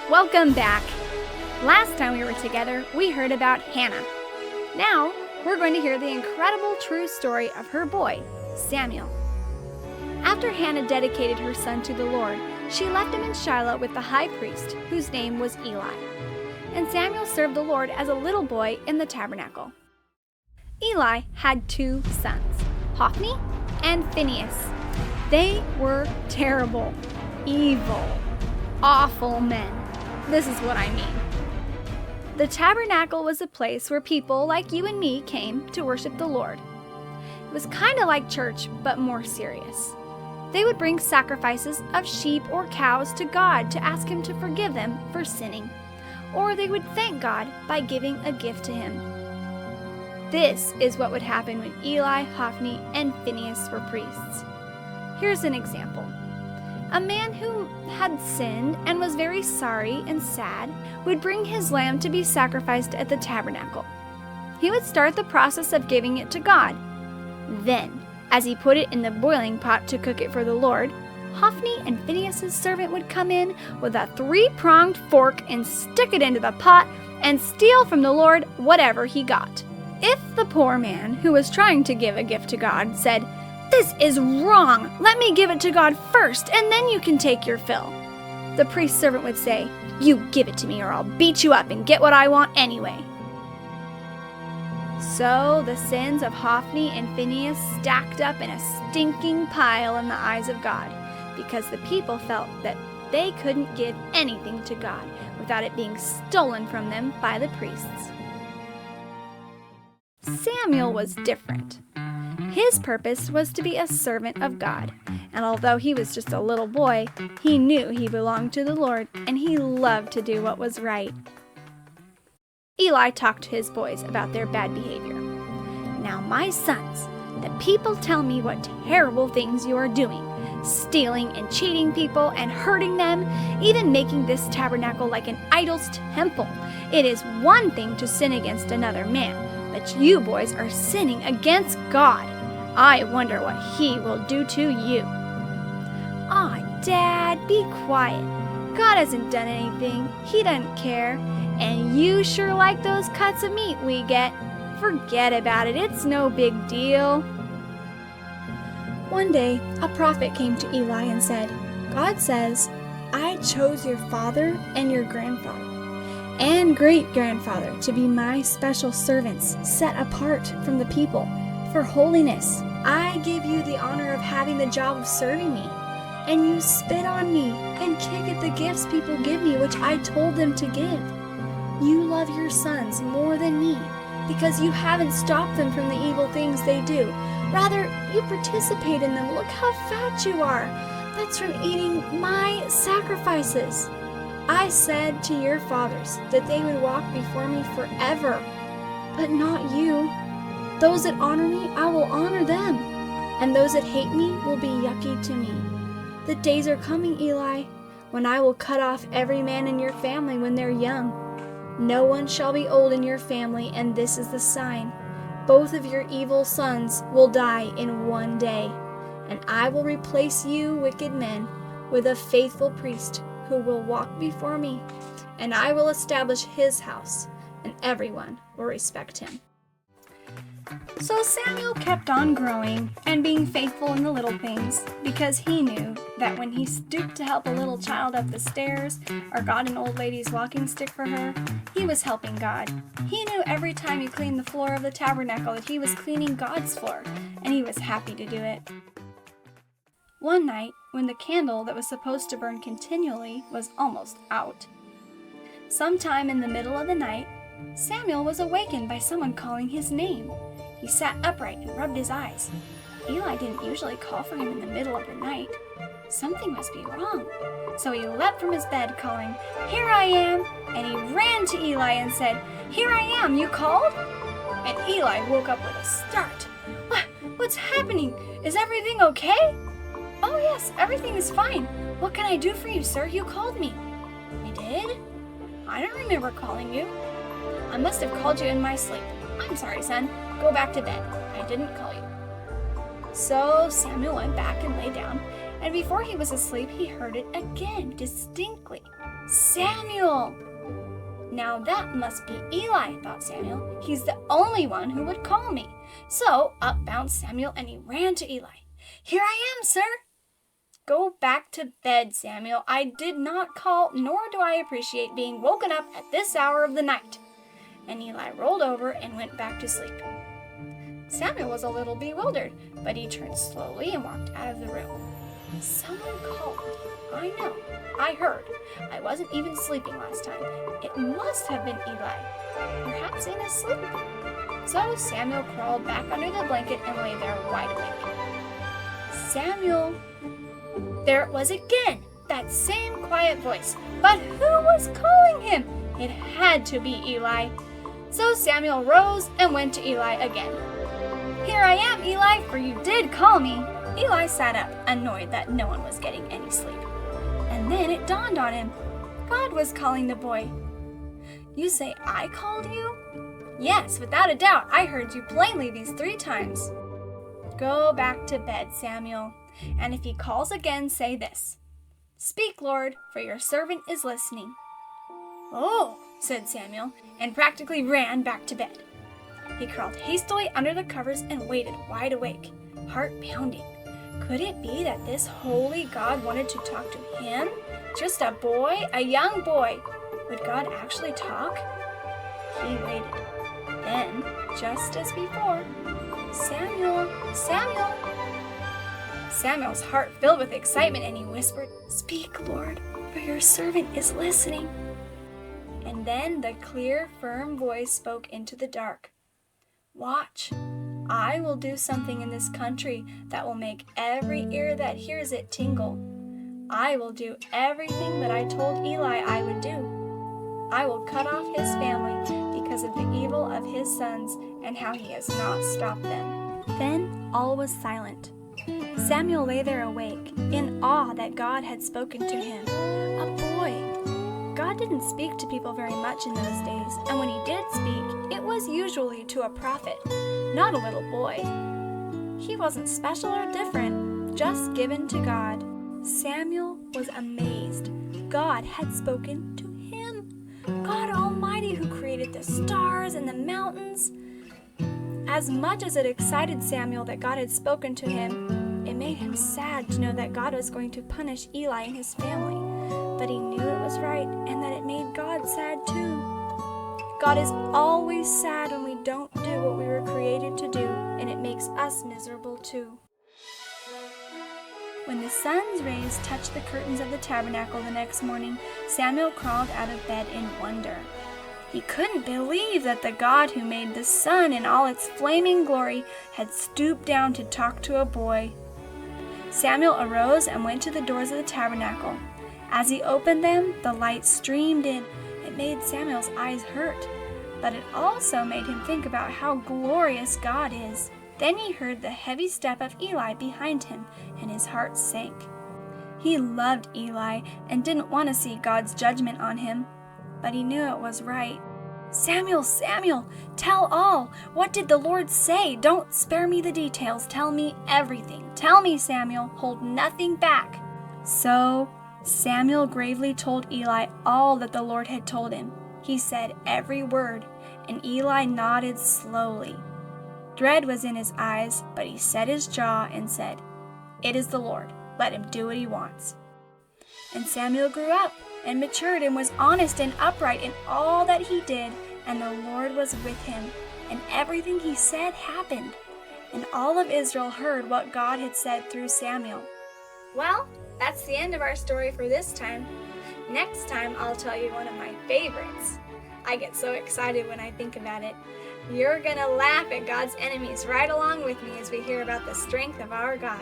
Welcome back. Last time we were together, we heard about Hannah. Now, we're going to hear the incredible true story of her boy, Samuel. After Hannah dedicated her son to the Lord, she left him in Shiloh with the high priest, whose name was Eli. And Samuel served the Lord as a little boy in the tabernacle. Eli had 2 sons, Hophni and Phinehas. They were terrible, evil, awful men. This is what I mean. The tabernacle was a place where people like you and me came to worship the Lord. It was kind of like church, but more serious. They would bring sacrifices of sheep or cows to God to ask Him to forgive them for sinning, or they would thank God by giving a gift to Him. This is what would happen when Eli, Hophni, and Phinehas were priests. Here's an example. A man who had sinned and was very sorry and sad would bring his lamb to be sacrificed at the tabernacle. He would start the process of giving it to God. Then, as he put it in the boiling pot to cook it for the Lord, Hophni and Phinehas' servant would come in with a 3-pronged fork and stick it into the pot and steal from the Lord whatever he got. If the poor man who was trying to give a gift to God said, "This is wrong. Let me give it to God first, and then you can take your fill," the priest's servant would say, "You give it to me or I'll beat you up and get what I want anyway." So the sins of Hophni and Phinehas stacked up in a stinking pile in the eyes of God, because the people felt that they couldn't give anything to God without it being stolen from them by the priests. Samuel was different. His purpose was to be a servant of God, and although he was just a little boy, he knew he belonged to the Lord, and he loved to do what was right. Eli talked to his boys about their bad behavior. "Now, my sons, the people tell me what terrible things you are doing, stealing and cheating people and hurting them, even making this tabernacle like an idol's temple. It is one thing to sin against another man, but you boys are sinning against God. I wonder what He will do to you." "Aw, Dad, be quiet. God hasn't done anything. He doesn't care. And you sure like those cuts of meat we get. Forget about it. It's no big deal." One day, a prophet came to Eli and said, "God says, I chose your father and your grandfather and great-grandfather to be my special servants, set apart from the people for holiness. I give you the honor of having the job of serving me, and you spit on me and kick at the gifts people give me, which I told them to give. You love your sons more than me, because you haven't stopped them from the evil things they do. Rather, you participate in them. Look how fat you are. That's from eating my sacrifices. I said to your fathers that they would walk before me forever, but not you. Those that honor me, I will honor them, and those that hate me will be yucky to me. The days are coming, Eli, when I will cut off every man in your family when they're young. No one shall be old in your family, and this is the sign. Both of your evil sons will die in one day, and I will replace you wicked men with a faithful priest who will walk before me, and I will establish his house, and everyone will respect him." So Samuel kept on growing and being faithful in the little things, because he knew that when he stooped to help a little child up the stairs or got an old lady's walking stick for her, he was helping God. He knew every time he cleaned the floor of the tabernacle that he was cleaning God's floor, and he was happy to do it. One night, when the candle that was supposed to burn continually was almost out, sometime in the middle of the night, Samuel was awakened by someone calling his name. He sat upright and rubbed his eyes. Eli didn't usually call for him in the middle of the night. Something must be wrong. So he leapt from his bed, calling, "Here I am!" And he ran to Eli and said, "Here I am, you called?" And Eli woke up with a start. What's happening? Is everything okay?" "Oh yes, everything is fine. What can I do for you, sir? You called me." "I did? I don't remember calling you. I must have called you in my sleep. I'm sorry, son. Go back to bed. I didn't call you." So Samuel went back and lay down, And before he was asleep, he heard it again, distinctly. "Samuel!" "Now that must be Eli," thought Samuel. "He's the only one who would call me." So up bounced Samuel and he ran to Eli. "Here I am, sir." "Go back to bed, Samuel. I did not call, nor do I appreciate being woken up at this hour of the night." And Eli rolled over and went back to sleep. Samuel was a little bewildered, but he turned slowly and walked out of the room. "Someone called. I know. I heard. I wasn't even sleeping last time. It must have been Eli, perhaps in his sleep." So Samuel crawled back under the blanket and lay there wide awake. "Samuel!" There it was again, that same quiet voice. But who was calling him? It had to be Eli. So Samuel rose and went to Eli again. "Here I am, Eli, for you did call me." Eli sat up, annoyed that no one was getting any sleep. And then it dawned on him. God was calling the boy. "You say I called you?" "Yes, without a doubt. I heard you plainly these 3 times. Go back to bed, Samuel. And if he calls again, say this: 'Speak, Lord, for your servant is listening.'" "Oh," said Samuel, and practically ran back to bed. He crawled hastily under the covers and waited wide awake, heart pounding. Could it be that this holy God wanted to talk to him? Just a boy, a young boy. Would God actually talk? He waited. Then, just as before, "Samuel, Samuel." Samuel's heart filled with excitement, and he whispered, "Speak, Lord, for your servant is listening." And then the clear, firm voice spoke into the dark. "Watch. I will do something in this country that will make every ear that hears it tingle. I will do everything that I told Eli I would do. I will cut off his family because of the evil of his sons and how he has not stopped them." Then all was silent. Samuel lay there awake, in awe that God had spoken to him. A boy. God didn't speak to people very much in those days, and when he did speak, it was usually to a prophet, not a little boy. He wasn't special or different, just given to God. Samuel was amazed. God had spoken to him. God Almighty, who created the stars and the mountains. As much as it excited Samuel that God had spoken to him, it made him sad to know that God was going to punish Eli and his family. But he knew it was right and that it made God sad too. God is always sad when we don't do what we were created to do, and it makes us miserable too. When the sun's rays touched the curtains of the tabernacle the next morning, Samuel crawled out of bed in wonder. He couldn't believe that the God who made the sun in all its flaming glory had stooped down to talk to a boy. Samuel arose and went to the doors of the tabernacle. As he opened them, the light streamed in. It made Samuel's eyes hurt, but it also made him think about how glorious God is. Then he heard the heavy step of Eli behind him, and his heart sank. He loved Eli and didn't want to see God's judgment on him, but he knew it was right. "Samuel, Samuel, tell all. What did the Lord say? Don't spare me the details. Tell me everything. Tell me, Samuel. Hold nothing back." So Samuel gravely told Eli all that the Lord had told him. He said every word, and Eli nodded slowly. Dread was in his eyes, but he set his jaw and said, "It is the Lord. Let him do what he wants." And Samuel grew up and matured and was honest and upright in all that he did, and the Lord was with him, and everything he said happened. And all of Israel heard what God had said through Samuel. Well, that's the end of our story for this time. Next time, I'll tell you one of my favorites. I get so excited when I think about it. You're gonna laugh at God's enemies right along with me as we hear about the strength of our God.